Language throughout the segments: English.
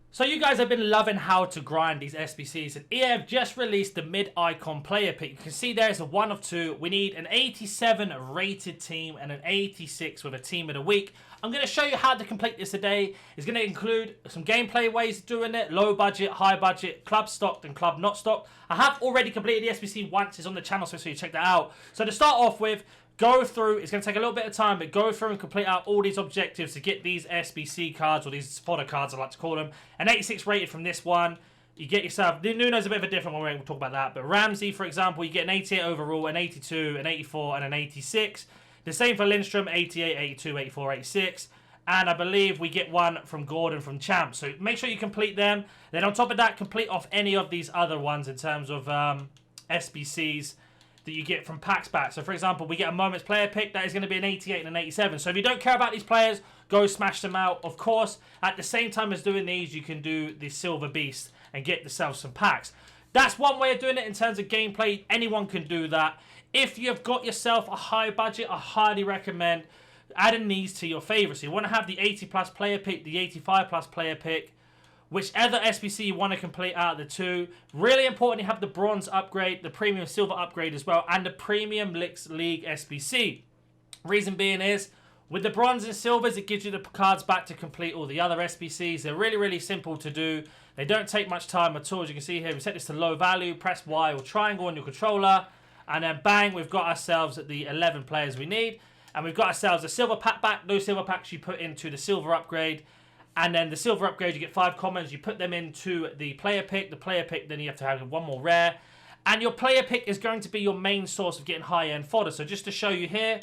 So you guys have been loving how to grind these SBCs, and EA have just released the mid-icon player pick. You can see there's a 1 of 2. We need an 87 rated team and an 86 with a team of the week. I'm going to show you how to complete this today. It's going to include some gameplay ways of doing it, low budget, high budget, club stocked and club not stocked. I have already completed the SBC once. It's on the channel, so you check that out. So to start off with, go through, it's going to take a little bit of time, but go through and complete out all these objectives to get these SBC cards, or these fodder cards I like to call them. An 86 rated from this one. You get yourself, Nuno's a bit of a different one, we'll talk about that, but Ramsey, for example, you get an 88 overall, an 82, an 84, and an 86. The same for Lindstrom, 88, 82, 84, 86. And I believe we get one from Gordon from Champ. So make sure you complete them. Then on top of that, complete off any of these other ones in terms of SBCs that you get from packs back. So for example, we get a moments player pick that is going to be an 88 and an 87. So if you don't care about these players, go smash them out. Of course, at the same time as doing these, you can do the Silver Beast and get yourself some packs. That's one way of doing it in terms of gameplay. Anyone can do that. If you've got yourself a high budget, I highly recommend adding these to your favorites. So you want to have the 80 plus player pick, the 85 plus player pick, whichever SBC you want to complete out of the two. Really important, you have the bronze upgrade, the premium silver upgrade as well, and the premium Licks League SBC. Reason being is, with the bronze and silvers, it gives you the cards back to complete all the other SBCs. They're really, really simple to do. They don't take much time at all. As you can see here, we set this to low value, press Y or triangle on your controller, and then bang, we've got ourselves the 11 players we need. And we've got ourselves a silver pack back. Those silver packs you put into the silver upgrade. And then the silver upgrade, you get 5 commons. You put them into the player pick. The player pick, then you have to have one more rare. And your player pick is going to be your main source of getting high-end fodder. So just to show you here,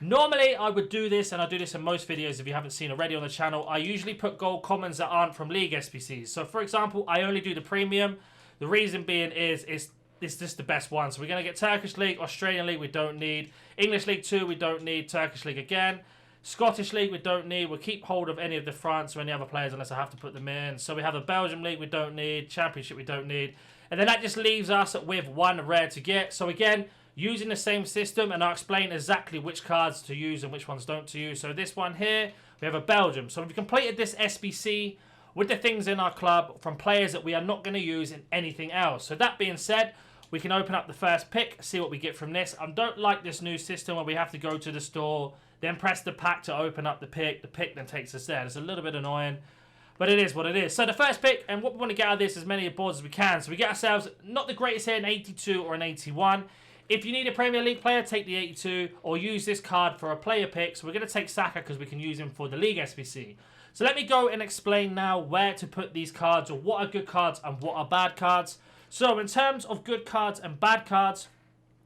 normally I would do this, and I do this in most videos if you haven't seen already on the channel. I usually put gold commons that aren't from League SBCs. So for example, I only do the premium. The reason being is it's just the best one. So we're going to get Turkish League, Australian League we don't need, English League 2 we don't need, Turkish League again, Scottish League we don't need. We'll keep hold of any of the France or any other players unless I have to put them in. So we have a Belgium League we don't need, Championship we don't need. And then that just leaves us with one rare to get. So again, using the same system, and I'll explain exactly which cards to use and which ones don't to use. So this one here, we have a Belgium. So we've completed this SBC with the things in our club from players that we are not going to use in anything else. So that being said, we can open up the first pick, see what we get from this. I don't like this new system where we have to go to the store, then press the pack to open up the pick. The pick then takes us there. It's a little bit annoying, but it is what it is. So the first pick, and what we want to get out of this, as many boards as we can. So we get ourselves, not the greatest here, an 82 or an 81. If you need a Premier League player, take the 82, or use this card for a player pick. So we're going to take Saka because we can use him for the League SBC. So let me go and explain now where to put these cards, or what are good cards and what are bad cards. So in terms of good cards and bad cards,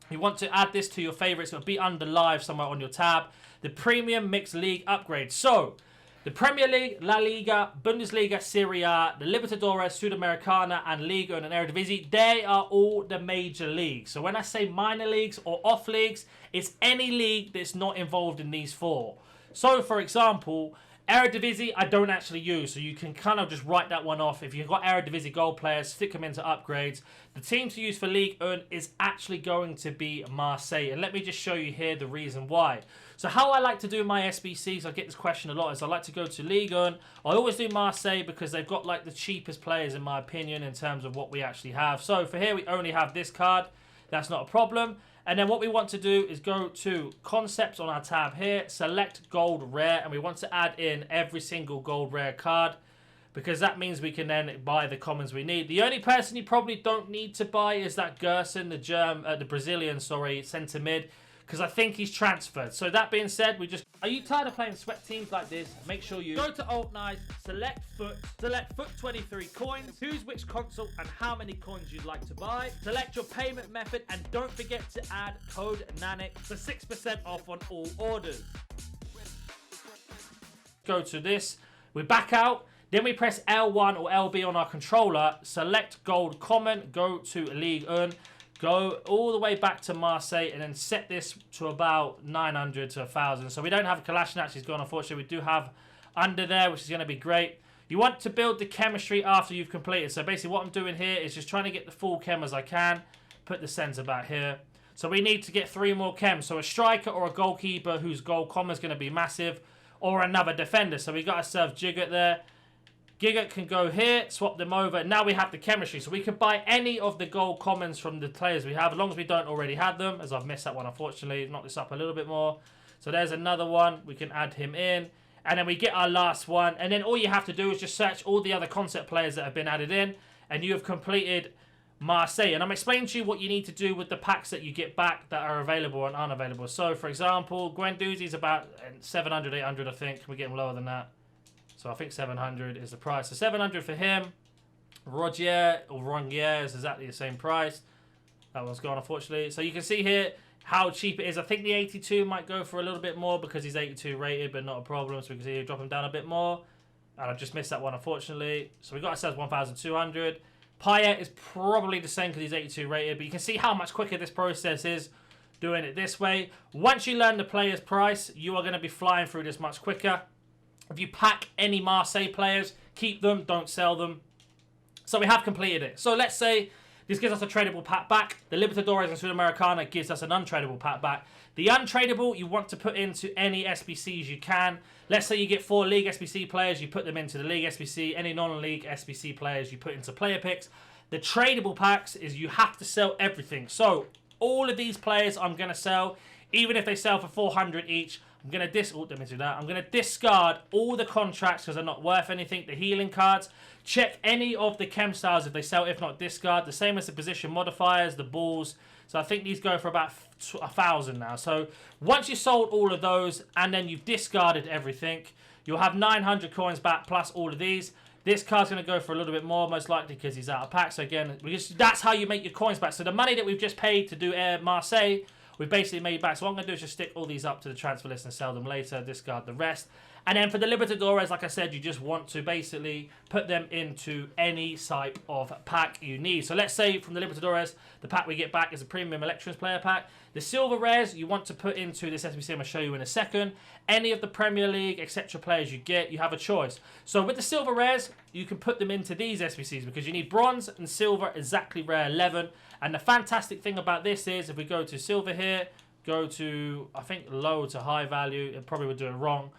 you want to add this to your favorites. It'll be under live somewhere on your tab. The Premium Mixed League upgrade. So the Premier League, La Liga, Bundesliga, Serie A, the Libertadores, Sudamericana, and Liga and Eredivisie, they are all the major leagues. So when I say minor leagues or off leagues, it's any league that's not involved in these four. So for example, Eredivisie, I don't actually use, so you can kind of just write that one off. If you've got Eredivisie gold players, stick them into upgrades. The team to use for Ligue 1 is actually going to be Marseille, and let me just show you here the reason why. So how I like to do my SBCs, I get this question a lot, is I like to go to Ligue 1. I always do Marseille because they've got like the cheapest players in my opinion in terms of what we actually have. So for here, we only have this card. That's not a problem. And then what we want to do is go to Concepts on our tab here, select Gold Rare, and we want to add in every single Gold Rare card because that means we can then buy the commons we need. The only person you probably don't need to buy is that Gerson, the Brazilian, centre mid, because I think he's transferred. So that being said, are you tired of playing sweat teams like this? Make sure you go to Alt Nice, select Foot 23 coins, choose which console and how many coins you'd like to buy, select your payment method, and don't forget to add code NANIC for 6% off on all orders. Go to this, we back out, then we press L1 or LB on our controller, select Gold Common, go to Ligue 1, go all the way back to Marseille, and then set this to about 900 to 1,000. So we don't have Kolasinac, he's gone unfortunately. We do have under there, which is going to be great. You want to build the chemistry after you've completed. So basically what I'm doing here is just trying to get the full chem as I can. Put the centre back here. So we need to get 3 more chems. So a striker or a goalkeeper whose goal comma is going to be massive, or another defender. So we got ourselves Jigget there. Giga can go here, swap them over. Now we have the chemistry. So we can buy any of the gold commons from the players we have, as long as we don't already have them, as I've missed that one, unfortunately. Knock this up a little bit more. So there's another one. We can add him in. And then we get our last one. And then all you have to do is just search all the other concept players that have been added in. And you have completed Marseille. And I'm explaining to you what you need to do with the packs that you get back that are available and unavailable. So, for example, Guendouzi's about 700, 800, I think. We're getting lower than that. So I think 700 is the price. So 700 for him. Rogier or Rongier is exactly the same price. That one's gone, unfortunately. So you can see here how cheap it is. I think the 82 might go for a little bit more because he's 82 rated, but not a problem. So we can see here drop him down a bit more. And I've just missed that one, unfortunately. So we got ourselves 1,200. Payet is probably the same because he's 82 rated, but you can see how much quicker this process is doing it this way. Once you learn the player's price, you are going to be flying through this much quicker. If you pack any Marseille players, keep them, don't sell them. So we have completed it. So let's say this gives us a tradable pack back. The Libertadores and Sudamericana gives us an untradable pack back. The untradable, you want to put into any SBCs you can. Let's say you get 4 League SBC players, you put them into the League SBC. Any non-League SBC players, you put into player picks. The tradable packs is you have to sell everything. So all of these players I'm going to sell, even if they sell for 400 each. I'm going to discard all the contracts because they're not worth anything. The healing cards. Check any of the chemstyles if they sell. If not, discard. The same as the position modifiers, the balls. So I think these go for about 1,000 now. So once you sold all of those and then you've discarded everything, you'll have 900 coins back plus all of these. This card's going to go for a little bit more, most likely because he's out of pack. So again, that's how you make your coins back. So the money that we've just paid to do Air Marseille, we've basically made back. So what I'm going to do is just stick all these up to the transfer list and sell them later, discard the rest. And then for the Libertadores, like I said, you just want to basically put them into any type of pack you need. So let's say from the Libertadores, the pack we get back is a Premium Electrons player pack. The Silver Rares, you want to put into this SBC I'm going to show you in a second. Any of the Premier League, etc. players you get, you have a choice. So with the Silver Rares, you can put them into these SBCs because you need Bronze and Silver, exactly rare 11. And the fantastic thing about this is, if we go to Silver here, go to, I think, low to high value, it probably would do it wrong.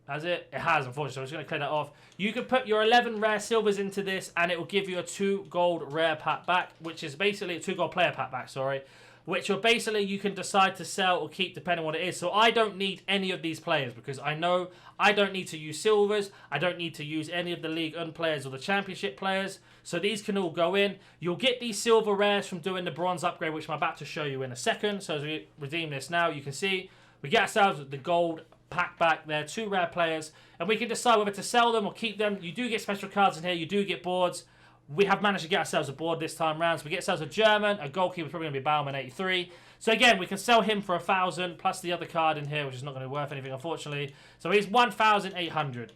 Has it? It has, unfortunately. So I'm just going to clear that off. You can put your 11 rare silvers into this, and it will give you a 2 gold rare pack back, which is basically a 2 gold player pack back, sorry. Which will basically, you can decide to sell or keep depending on what it is. So I don't need any of these players because I know I don't need to use silvers. I don't need to use any of the League 1 players or the Championship players. So these can all go in. You'll get these silver rares from doing the bronze upgrade, which I'm about to show you in a second. So as we redeem this now, you can see we get ourselves the gold pack back there, 2 rare players, and we can decide whether to sell them or keep them. You do get special cards in here, you do get boards. We have managed to get ourselves a board this time round, so we get ourselves a German, a goalkeeper, probably going to be Baumann 83. So again, we can sell him for 1,000 plus the other card in here, which is not going to be worth anything, unfortunately. So he's 1,800.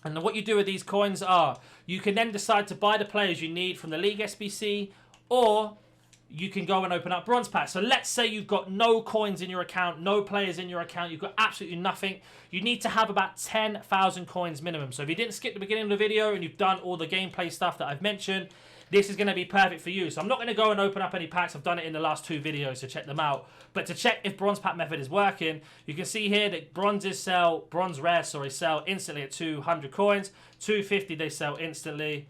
And then what you do with these coins are, you can then decide to buy the players you need from the League SBC, or you can go and open up bronze packs. So let's say you've got no coins in your account, no players in your account, you've got absolutely nothing. You need to have about 10,000 coins minimum. So if you didn't skip the beginning of the video and you've done all the gameplay stuff that I've mentioned, this is going to be perfect for you. So I'm not going to go and open up any packs. I've done it in the last 2 videos, so check them out. But to check if bronze pack method is working, you can see here that bronze rares sell instantly at 200 coins. 250 they sell instantly.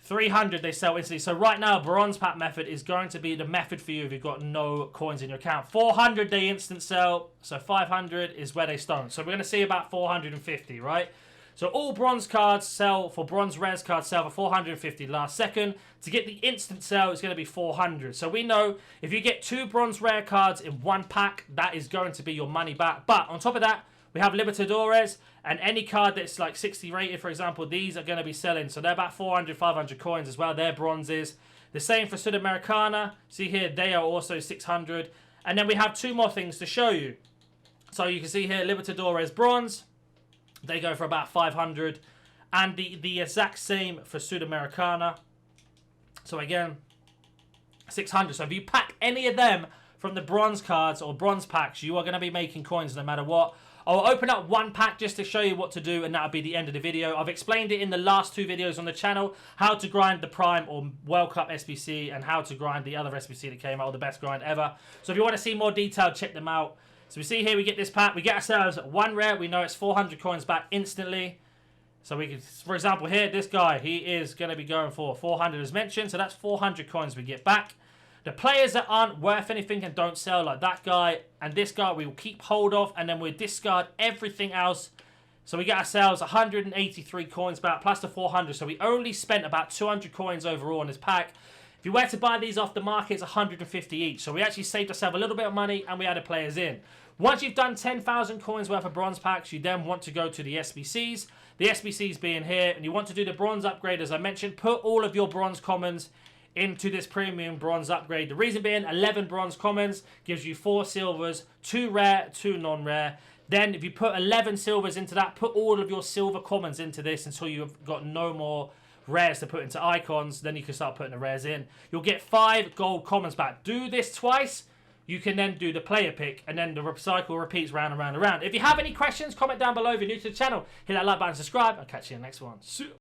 300 they sell instantly. So right now, bronze pack method is going to be the method for you if you've got no coins in your account. 400 they instant sell. So 500 is where they don't. So we're going to see about 450, right? So all bronze cards sell for bronze res cards sell for 450 last second. To get the instant sell, it's going to be 400. So we know if you get 2 bronze rare cards in 1 pack, that is going to be your money back. But on top of that, we have Libertadores, and any card that's like 60 rated, for example, these are going to be selling. So they're about 400, 500 coins as well. They're bronzes. The same for Sudamericana. See here, they are also 600. And then we have 2 more things to show you. So you can see here, Libertadores bronze. They go for about 500. And the exact same for Sudamericana. So again, 600. So if you pack any of them from the bronze cards or bronze packs, you are going to be making coins no matter what. I'll open up 1 pack just to show you what to do, and that'll be the end of the video. I've explained it in the last 2 videos on the channel, how to grind the Prime or World Cup SBC and how to grind the other SBC that came out, or the best grind ever. So if you want to see more detail, check them out. So we see here we get this pack. We get ourselves 1 rare. We know it's 400 coins back instantly. So we can, for example, here, this guy, he is going to be going for 400 as mentioned. So that's 400 coins we get back. The players that aren't worth anything and don't sell, like that guy and this guy, we will keep hold of, and then we'll discard everything else. So we get ourselves 183 coins back, plus the 400. So we only spent about 200 coins overall on this pack. If you were to buy these off the market, it's 150 each. So we actually saved ourselves a little bit of money, and we added players in. Once you've done 10,000 coins worth of bronze packs, you then want to go to the SBCs. The SBCs being here, and you want to do the bronze upgrade, as I mentioned. Put all of your bronze commons into this premium bronze upgrade. The reason being, 11 bronze commons gives you 4 silvers, 2 rare, 2 non-rare. Then if you put 11 silvers into that, put all of your silver commons into this until you've got no more rares to put into icons. Then you can start putting the rares in. You'll get 5 gold commons back. Do this twice. You can then do the player pick, and then the cycle repeats round and round and round. If you have any questions, comment down below. If you're new to the channel, hit that like button, subscribe. I'll catch you in the next one.